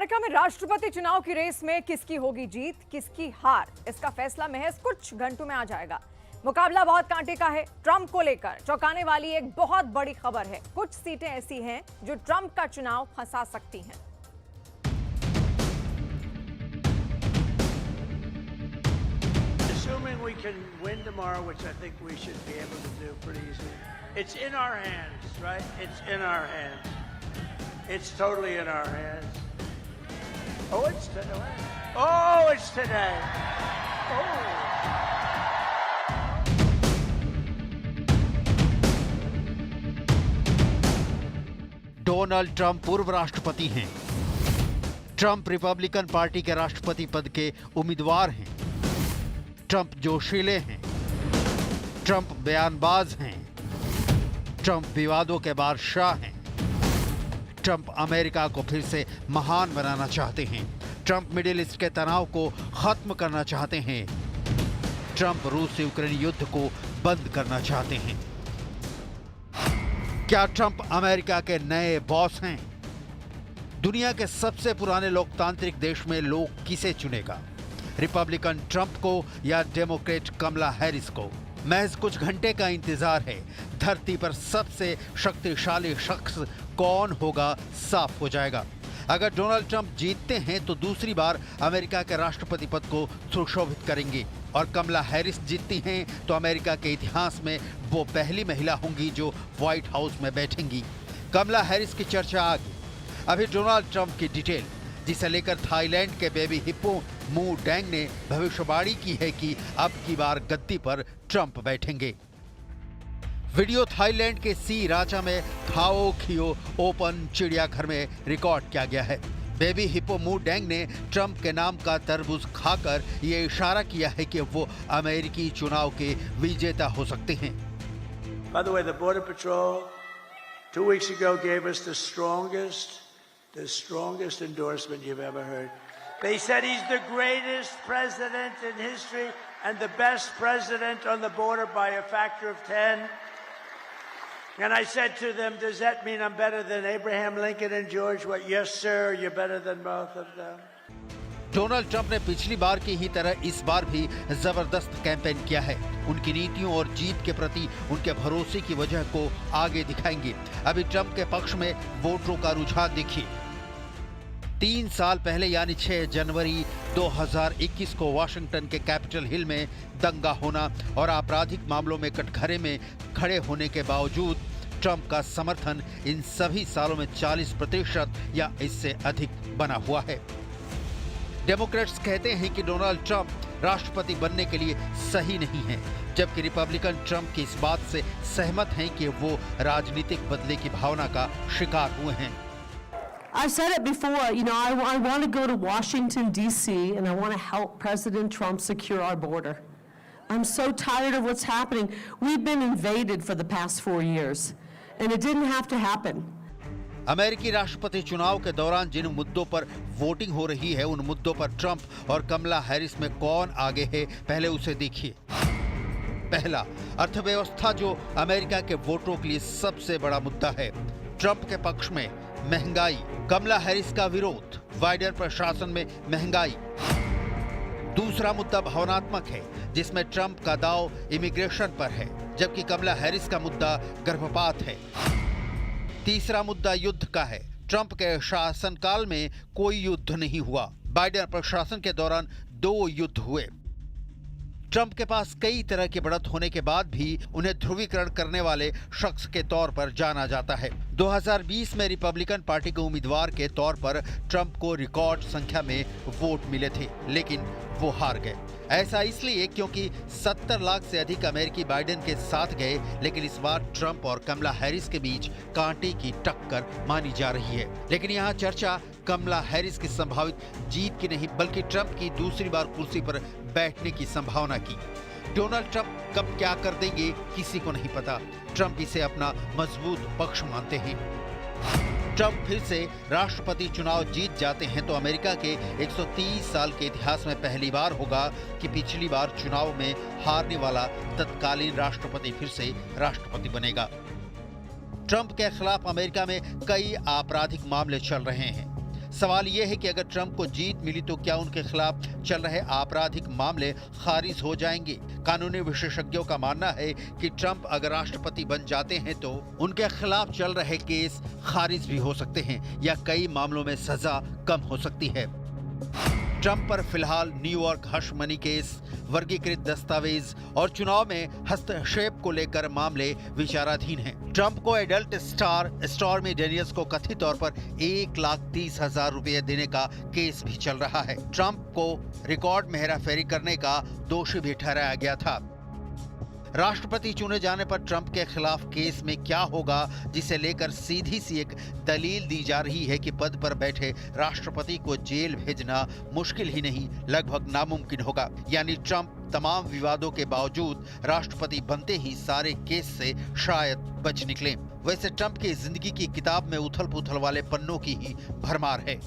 America में राष्ट्रपति चुनाव की रेस में किसकी होगी जीत, किसकी हार, इसका फैसला महज कुछ घंटों में आ जाएगा। मुकाबला बहुत कांटे का है। ट्रंप को लेकर चौंकाने वाली एक बहुत बड़ी खबर है। कुछ सीटें ऐसी हैं जो ट्रंप का चुनाव फंसा सकती हैं। Assuming we can win tomorrow, which I think we should be able to do pretty easily. It's in our hands, right? It's in our hands. It's totally in our hands. Oh, it's today. Oh, it's today. Oh. Donald Trump पूर्व राष्ट्रपति हैं। Trump Republican party के राष्ट्रपति पद के उम्मीदवार हैं। Trump जोशीले हैं। ट्रंप बयानबाज हैं। ट्रंप विवादों के बादशाह हैं। ट्रंप अमेरिका को फिर से महान बनाना चाहते हैं। ट्रंप मिडिल ईस्ट के तनाव को खत्म करना चाहते हैं। ट्रंप रूस यूक्रेन युद्ध को बंद करना चाहते हैं। क्या ट्रंप अमेरिका के नए बॉस हैं? दुनिया के सबसे पुराने लोकतांत्रिक देश में लोग किसे चुनेगा? रिपब्लिकन ट्रंप को या डेमोक्रेट कमला हैरिस को? महज कुछ घंटे का इंतजार है। धरती पर सबसे शक्तिशाली शख्स कौन होगा साफ हो जाएगा। अगर डोनाल्ड ट्रंप जीतते हैं तो दूसरी बार अमेरिका के राष्ट्रपति पद को सुशोभित करेंगे और कमला हैरिस जीतती हैं तो अमेरिका के इतिहास में वो पहली महिला होंगी जो व्हाइट हाउस में बैठेंगी। कमला हैरिस की चर्चा आगे। अभी डोनाल्ड ट्रंप की डिटेल, जिसे लेकर थाईलैंड के बेबी हिप्पो मू डैंग ने भविष्यवाणी की है कि अब की बार गद्दी पर ट्रंप बैठेंगे। वीडियो थाईलैंड के सी राचा में थाओ खियो ओपन चिड़ियाघर में रिकॉर्ड किया गया है। बेबी हिप्पो मू डैंग ने ट्रंप के नाम का तरबूज खाकर ये इशारा किया है कि वो अमेरिकी चुनाव के विजेता हो सकते हैं। By the way, the Border Patrol 2 weeks ago gave us the strongest endorsement you've ever heard. They said he's the greatest president in history and the best president on the border by a factor of 10. And I said to them, does that mean I'm better than Abraham Lincoln and George? What? Yes, sir, you're better than both of them. Donald Trump ने पिछली बार की ही तरह इस बार भी जबरदस्त campaign किया है। उनकी नीतियों और जीत के प्रति उनके भरोसे की वजह को आगे दिखाएंगे। अभी ट्रंप के पक्ष में वोटरों का रुझान देखिए। 3 साल पहले यानी 6 जनवरी 2021 को वाशिंगटन के कैपिटल हिल में दंगा होना और आपराधिक मामलों में कटघरे में खड़े होने के बावजूद ट्रंप का समर्थन इन सभी सालों में 40% या इससे अधिक बना हुआ है। डेमोक्रेट्स कहते हैं कि डोनाल्ड ट्रंप राष्ट्रपति बनने के लिए सही नहीं है, जबकि रिपब्लिकन ट्रंप की इस बात से सहमत हैं कि वो राजनीतिक बदले की भावना का शिकार हुए हैं। I've said it before, I want to go to Washington, D.C., and I want to help President Trump secure our border. I'm so tired of what's happening. We've been invaded for the past 4 years, and it didn't have to happen. अमेरिकी राष्ट्रपति चुनाव के दौरान जिन मुद्दों पर voting हो रही है, उन मुद्दों पर ट्रंप और कमला हैरिस में कौन आगे है, पहले उसे देखिए। पहला, अर्थव्यवस्था, जो अमेरिका के वोटरों के लिए सबसे बड़ा मुद्दा है। ट्रंप के पक्ष में महंगाई, कमला हैरिस का विरोध, बाइडेन प्रशासन में महंगाई। दूसरा मुद्दा भावनात्मक है, जिसमें ट्रंप का दाव इमिग्रेशन पर है, जबकि कमला हैरिस का मुद्दा गर्भपात है। तीसरा मुद्दा युद्ध का है। ट्रंप के शासनकाल में कोई युद्ध नहीं हुआ। बाइडेन प्रशासन के दौरान 2 युद्ध हुए। ट्रंप के पास कई तरह की बढ़त होने के बाद भी उन्हें ध्रुवीकरण करने वाले शख्स के तौर पर जाना जाता है। 2020 में रिपब्लिकन पार्टी के उम्मीदवार के तौर पर ट्रंप को रिकॉर्ड संख्या में वोट मिले थे, लेकिन वो हार गए। ऐसा इसलिए क्योंकि 70 लाख से अधिक अमेरिकी बाइडेन के साथ गए, लेकिन इस बार ट्रंप और कमला हैरिस के बीच कांटे की टक्कर मानी जा रही है। लेकिन यहाँ चर्चा कमला हैरिस की संभावित जीत की नहीं, बल्कि ट्रंप की दूसरी बार कुर्सी पर बैठने की संभावना की। डोनाल्ड ट्रंप कब क्या कर देंगे, किसी को नहीं पता। ट्रंप इसे अपना मजबूत पक्ष मानते हैं। ट्रंप फिर से राष्ट्रपति चुनाव जीत जाते हैं तो अमेरिका के 130 साल के इतिहास में पहली बार होगा कि पिछली बार चुनाव में हारने वाला तत्कालीन राष्ट्रपति फिर से राष्ट्रपति बनेगा। ट्रंप के खिलाफ अमेरिका में कई आपराधिक मामले चल रहे हैं। सवाल यह है कि अगर ट्रंप को जीत मिली तो क्या उनके खिलाफ चल रहे आपराधिक मामले खारिज हो जाएंगे? कानूनी विशेषज्ञों का मानना है कि ट्रंप अगर राष्ट्रपति बन जाते हैं तो उनके खिलाफ चल रहे केस खारिज भी हो सकते हैं या कई मामलों में सजा कम हो सकती है। ट्रंप पर फिलहाल न्यूयॉर्क हश मनी केस, वर्गीकृत दस्तावेज और चुनाव में हस्तक्षेप को लेकर मामले विचाराधीन हैं। ट्रंप को एडल्ट स्टार स्टॉर्मी डेनियल्स को कथित तौर पर 1,30,000 रुपए देने का केस भी चल रहा है। ट्रंप को रिकॉर्ड में हेराफेरी करने का दोषी भी ठहराया गया था। राष्ट्रपति चुने जाने पर ट्रंप के खिलाफ केस में क्या होगा, जिसे लेकर सीधी सी एक दलील दी जा रही है कि पद पर बैठे राष्ट्रपति को जेल भेजना मुश्किल ही नहीं, लगभग नामुमकिन होगा। यानी ट्रंप तमाम विवादों के बावजूद राष्ट्रपति बनते ही सारे केस से शायद बच निकले। वैसे ट्रंप की जिंदगी की किताब में उथल पुथल वाले पन्नों की ही भरमार है।